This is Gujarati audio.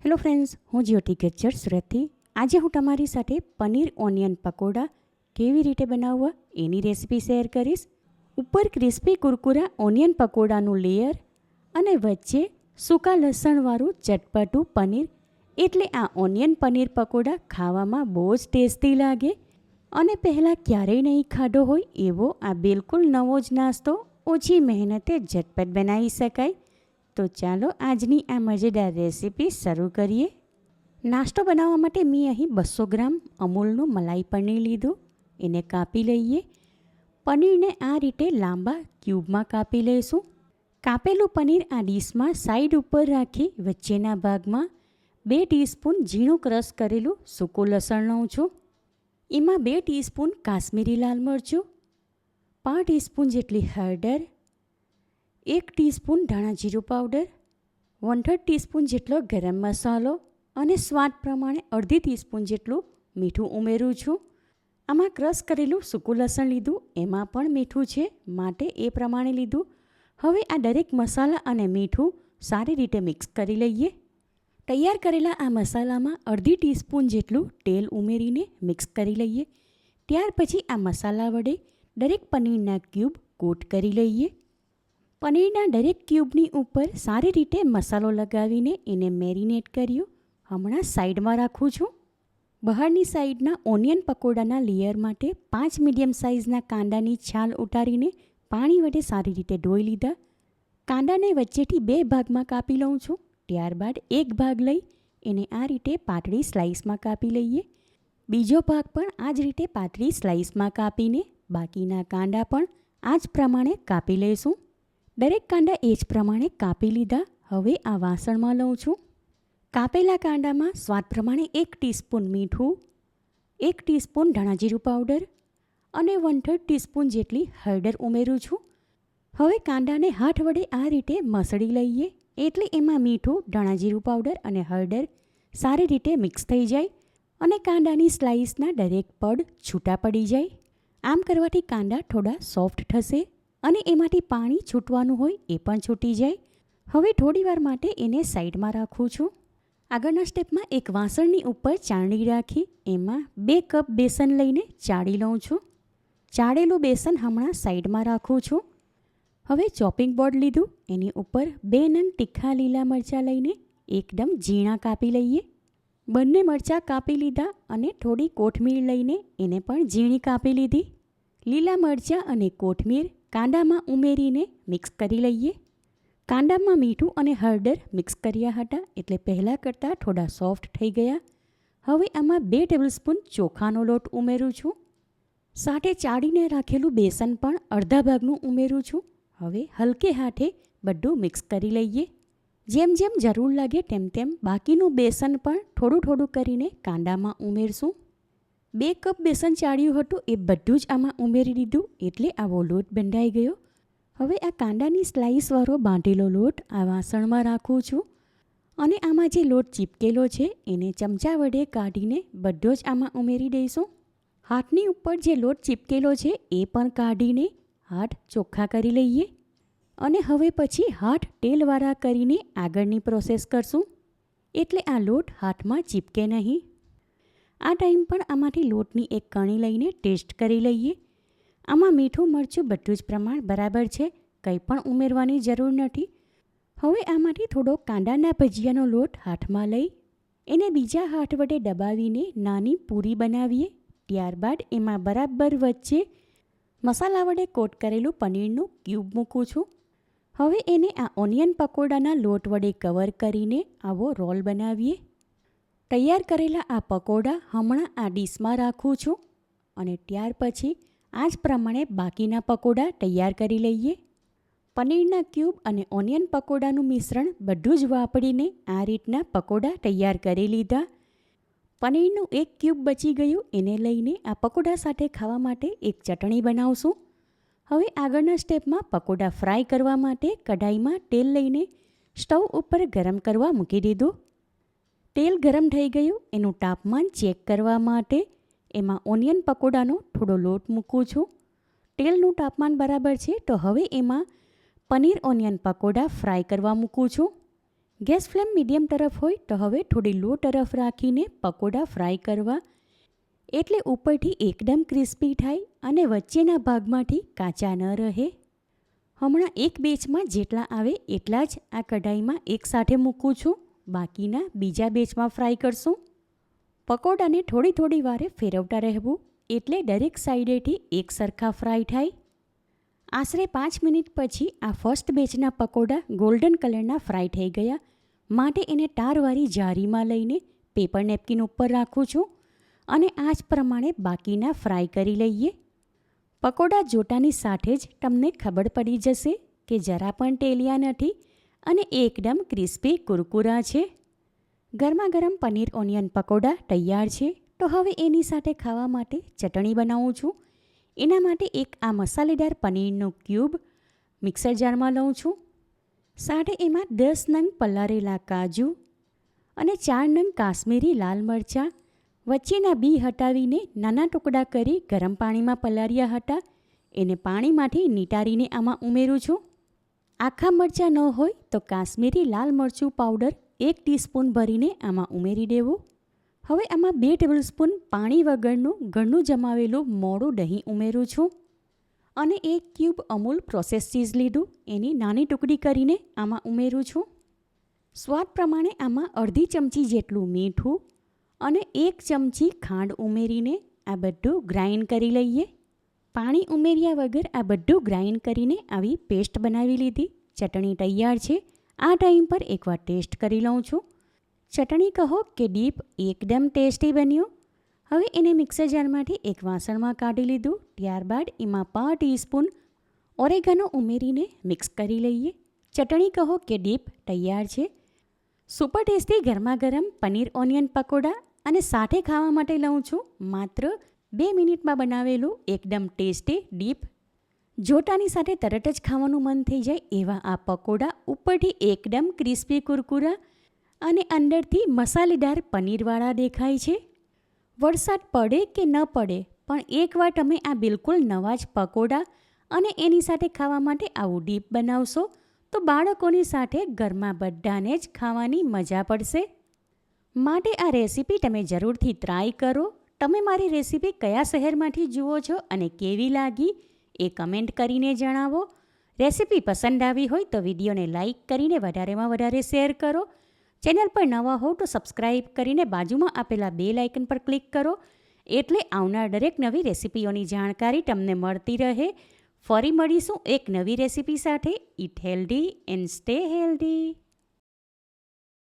હેલો ફ્રેન્ડ્સ, હું જ્યોતિ ગજ્જર સુરતથી. આજે હું તમારી સાથે પનીર ઓનિયન પકોડા કેવી રીતે બનાવવા એની રેસીપી શેર કરીશ. ઉપર ક્રિસ્પી કુરકુરા ઓનિયન પકોડાનું લેયર અને વચ્ચે સૂકા લસણવાળું ચટપટું પનીર, એટલે આ ઓનિયન પનીર પકોડા ખાવામાં બહુ જ ટેસ્ટી લાગે અને પહેલાં ક્યારેય નહીં ખાધો હોય એવો આ બિલકુલ નવો જ નાસ્તો ઓછી મહેનતે ઝટપટ બનાવી શકાય. તો ચાલો આજની આ મજેદાર રેસીપી શરૂ કરીએ. નાસ્તો બનાવવા માટે મેં અહીં 200 ગ્રામ અમૂલનું મલાઈ પનીર લીધું. એને કાપી લઈએ. પનીરને આ રીતે લાંબા ક્યુબમાં કાપી લઈશું. કાપેલું પનીર આ ડીશમાં સાઈડ ઉપર રાખી વચ્ચેના ભાગમાં 2 ટીસ્પૂન ઝીણું ક્રશ કરેલું સૂકું લસણ લઉં છું. એમાં 2 ટીસ્પૂન કાશ્મીરી લાલ મરચું, 5 ટીસ્પૂન જેટલી હળદર, 1 ટીસ્પૂન ધાણા જીરું પાવડર, 1/3 ટીસ્પૂન જેટલો ગરમ મસાલો અને સ્વાદ પ્રમાણે અડધી ટીસ્પૂન જેટલું મીઠું ઉમેરું છું. આમાં ક્રશ કરેલું સૂકું લસણ લીધું, એમાં પણ મીઠું છે માટે એ પ્રમાણે લીધું. હવે આ દરેક મસાલા અને મીઠું સારી રીતે મિક્સ કરી લઈએ. તૈયાર કરેલા આ મસાલામાં અડધી ટીસ્પૂન જેટલું તેલ ઉમેરીને મિક્સ કરી લઈએ. ત્યાર પછી આ મસાલા વડે દરેક પનીરના ક્યુબ કોટ કરી લઈએ. પનીરના દરેક ક્યુબની ઉપર સારી રીતે મસાલો લગાવીને એને મેરિનેટ કર્યું. હમણાં સાઈડમાં રાખું છું. બહારની સાઈડના ઓનિયન પકોડાના લેયર માટે 5 મીડિયમ સાઇઝના કાંદાની છાલ ઉતારીને પાણી વડે સારી રીતે ધોઈ લીધા. કાંદાને વચ્ચેથી 2 ભાગમાં કાપી લઉં છું. ત્યારબાદ એક ભાગ લઈ એને આ રીતે પાતળી સ્લાઇસમાં કાપી લઈએ. બીજો ભાગ પણ આ જ રીતે પાતળી સ્લાઇસમાં કાપીને બાકીના કાંદા પણ આ જ પ્રમાણે કાપી લઈશું. દરેક કાંદા એ જ પ્રમાણે કાપી લીધા. હવે આ વાસણમાં લઉં છું. કાપેલા કાંદામાં સ્વાદ પ્રમાણે 1 ટીસ્પૂન મીઠું, 1 ટીસ્પૂન ધાણા જીરું પાવડર અને 1/3 ટીસ્પૂન જેટલી હળદર ઉમેરું છું. હવે કાંદાને હાથ વડે આ રીતે મસળી લઈએ, એટલે એમાં મીઠું, ધાણા જીરું પાવડર અને હળદર સારી રીતે મિક્સ થઈ જાય અને કાંદાની સ્લાઇસના દરેક પડ છૂટા પડી જાય. આમ કરવાથી કાંદા થોડા સોફ્ટ થશે અને એમાંથી પાણી છૂટવાનું હોય એ પણ છૂટી જાય. હવે થોડીવાર માટે એને સાઈડમાં રાખું છું. આગળના સ્ટેપમાં એક વાસણની ઉપર ચાળણી રાખી એમાં 2 કપ બેસન લઈને ચાળી લઉં છું. ચાળેલું બેસન હમણાં સાઈડમાં રાખું છું. હવે ચોપિંગ બોર્ડ લીધું, એની ઉપર 2 નંગ તીખા લીલા મરચાં લઈને એકદમ ઝીણા કાપી લઈએ. બંને મરચાં કાપી લીધા અને થોડી કોથમીર લઈને એને પણ ઝીણી કાપી લીધી. લીલા મરચાં અને કોથમીર કાંદામાં ઉમેરીને મિક્સ કરી લઈએ. કાંદામાં મીઠું અને હળદર મિક્સ કર્યા હતા એટલે પહેલાં કરતાં થોડા સોફ્ટ થઈ ગયા. હવે આમાં 2 ટેબલસ્પૂન ચોખાનો લોટ ઉમેરું છું. સાથે ચાળીને રાખેલું બેસન પણ અડધા ભાગનું ઉમેરું છું. હવે હલકે હાથે બધું મિક્સ કરી લઈએ. જેમ જેમ જરૂર લાગે તેમ તેમ બાકીનું બેસન પણ થોડું થોડું કરીને કાંદામાં ઉમેરશું. 2 કપ બેસન ચાળ્યું હતું એ બધું જ આમાં ઉમેરી દીધું એટલે આવો લોટ બંધાઈ ગયો. હવે આ કાંદાની સ્લાઇસવાળો બાંધેલો લોટ આ વાસણમાં રાખું છું અને આમાં જે લોટ ચીપકેલો છે એને ચમચા વડે કાઢીને બધો જ આમાં ઉમેરી દઈશું. હાથની ઉપર જે લોટ ચીપકેલો છે એ પણ કાઢીને હાથ ચોખ્ખા કરી લઈએ અને હવે પછી હાથ તેલવાળા કરીને આગળની પ્રોસેસ કરશું, એટલે આ લોટ હાથમાં ચીપકે નહીં. આ ટાઈમ પણ આમાંથી લોટની એક કણી લઈને ટેસ્ટ કરી લઈએ. આમાં મીઠું મરચું બધું જ પ્રમાણ બરાબર છે, કંઈ પણ ઉમેરવાની જરૂર નથી. હવે આમાંથી થોડો કાંદાના ભજીયાનો લોટ હાથમાં લઈ એને બીજા હાથ વડે દબાવીને નાની પૂરી બનાવીએ. ત્યારબાદ એમાં બરાબર વચ્ચે મસાલા વડે કોટ કરેલું પનીરનું ક્યુબ મૂકું છું. હવે એને આ ઓનિયન પકોડાના લોટ વડે કવર કરીને આવો રોલ બનાવીએ. તૈયાર કરેલા આ પકોડા હમણાં આ ડીશમાં રાખું છું અને ત્યાર પછી આ જ પ્રમાણે બાકીના પકોડા તૈયાર કરી લઈએ. પનીરના ક્યુબ અને ઓનિયન પકોડાનું મિશ્રણ બધું જ વાપરીને આ રીતના પકોડા તૈયાર કરી લીધા. પનીરનું એક ક્યુબ બચી ગયું, એને લઈને આ પકોડા સાથે ખાવા માટે એક ચટણી બનાવશું. હવે આગળના સ્ટેપમાં પકોડા ફ્રાય કરવા માટે કઢાઈમાં તેલ લઈને સ્ટવ ઉપર ગરમ કરવા મૂકી દીધું. તેલ ગરમ થઈ ગયું, એનું તાપમાન ચેક કરવા માટે એમાં ઓનિયન પકોડાનો થોડો લોટ મૂકું છું. તેલનું તાપમાન બરાબર છે તો હવે એમાં પનીર ઓનિયન પકોડા ફ્રાય કરવા મૂકું છું. ગેસ ફ્લેમ મીડિયમ તરફ હોય તો હવે થોડી લો તરફ રાખીને પકોડા ફ્રાય કરવા, એટલે ઉપરથી એકદમ ક્રિસ્પી થાય અને વચ્ચેના ભાગમાંથી કાચા ન રહે. હમણાં એક બેચમાં જેટલા આવે એટલા જ આ કઢાઈમાં એકસાથે મૂકું છું. બાકીના બીજા બેચમાં ફ્રાય કરશું. પકોડાને થોડી થોડી વારે ફેરવતા રહેવું, એટલે દરેક સાઈડેથી એક સરખા ફ્રાય થાય. આશરે 5 મિનિટ પછી આ ફર્સ્ટ બેચના પકોડા ગોલ્ડન કલરના ફ્રાય થઈ ગયા, માટે એને તારવાળી જારીમાં લઈને પેપર નેપકિન ઉપર રાખું છું અને આ જ પ્રમાણે બાકીના ફ્રાય કરી લઈએ. પકોડા જોતાની સાથે જ તમને ખબર પડી જશે કે જરા પણ તેલિયા નથી અને એકદમ ક્રિસ્પી કુરકુરા છે. ગરમા ગરમ પનીર ઓનિયન પકોડા તૈયાર છે. તો હવે એની સાથે ખાવા માટે ચટણી બનાવું છું. એના માટે એક આ મસાલેદાર પનીરનો ક્યુબ મિક્સર જારમાં લઉં છું. સાથે એમાં 10 નંગ પલાળેલા કાજુ અને 4 નંગ કાશ્મીરી લાલ મરચાં વચ્ચેના બી હટાવીને નાના ટુકડા કરી ગરમ પાણીમાં પલાળ્યા હતા, એને પાણીમાંથી નીતારીને આમાં ઉમેરું છું. આખા મરચાં ન હોય તો કાશ્મીરી લાલ મરચું પાવડર 1 ટીસ્પૂન ભરીને આમાં ઉમેરી દેવું. હવે આમાં 2 ટેબલસ્પૂન પાણી વગરનું ઘરનું જમાવેલું મોડું દહીં ઉમેરું છું અને 1 ક્યુબ અમૂલ પ્રોસેસ ચીઝ લીધું, એની નાની ટુકડી કરીને આમાં ઉમેરું છું. સ્વાદ પ્રમાણે આમાં અડધી ચમચી જેટલું મીઠું અને 1 ચમચી ખાંડ ઉમેરીને આ બધું ગ્રાઇન્ડ કરી લઈએ. પાણી ઉમેર્યા વગર આ બધું ગ્રાઇન્ડ કરીને આવી પેસ્ટ બનાવી લીધી. ચટણી તૈયાર છે. આ ટાઈમ પર એકવાર ટેસ્ટ કરી લઉં છું. ચટણી કહો કે ડીપ એકદમ ટેસ્ટી બન્યું. હવે એને મિક્સર જારમાંથી એક વાસણમાં કાઢી લીધું. ત્યારબાદ એમાં 1/2 ટીસ્પૂન ઓરેગાનો ઉમેરીને મિક્સ કરી લઈએ. ચટણી કહો કે ડીપ તૈયાર છે. સુપર ટેસ્ટી ગરમા ગરમ પનીર ઓનિયન પકોડા અને સાથે ખાવા માટે લઉં છું માત્ર 2 મિનિટમાં બનાવેલું એકદમ ટેસ્ટી ડીપ. જોતાની સાથે તરત જ ખાવાનું મન થઈ જાય એવા આ પકોડા ઉપરથી એકદમ ક્રિસ્પી કુરકુરા અને અંદરથી મસાલેદાર પનીરવાળા દેખાય છે. વરસાદ પડે કે ન પડે પણ એકવાર તમે આ બિલકુલ નવા જ પકોડા અને એની સાથે ખાવા માટે આવું ડીપ બનાવશો તો બાળકોની સાથે ઘરમાં બધાને જ ખાવાની મજા પડશે. માટે આ રેસીપી તમે જરૂરથી ટ્રાય કરો. તમે મારી રેસીપી કયા શહેરમાંથી જુઓ છો અને કેવી લાગી એ કમેન્ટ કરીને જણાવો. રેસીપી પસંદ આવી હોય તો વિડીયોને લાઇક કરીને વધારેમાં વધારે શેર કરો. ચેનલ પર નવા હો તો સબસ્ક્રાઈબ કરીને બાજુમાં આપેલા બેલ આઇકન પર ક્લિક કરો, એટલે આવનાર દરેક નવી રેસીપીઓની જાણકારી તમને મળતી રહે. ફરી મળીશું એક નવી રેસીપી સાથે. Eat healthy and stay healthy.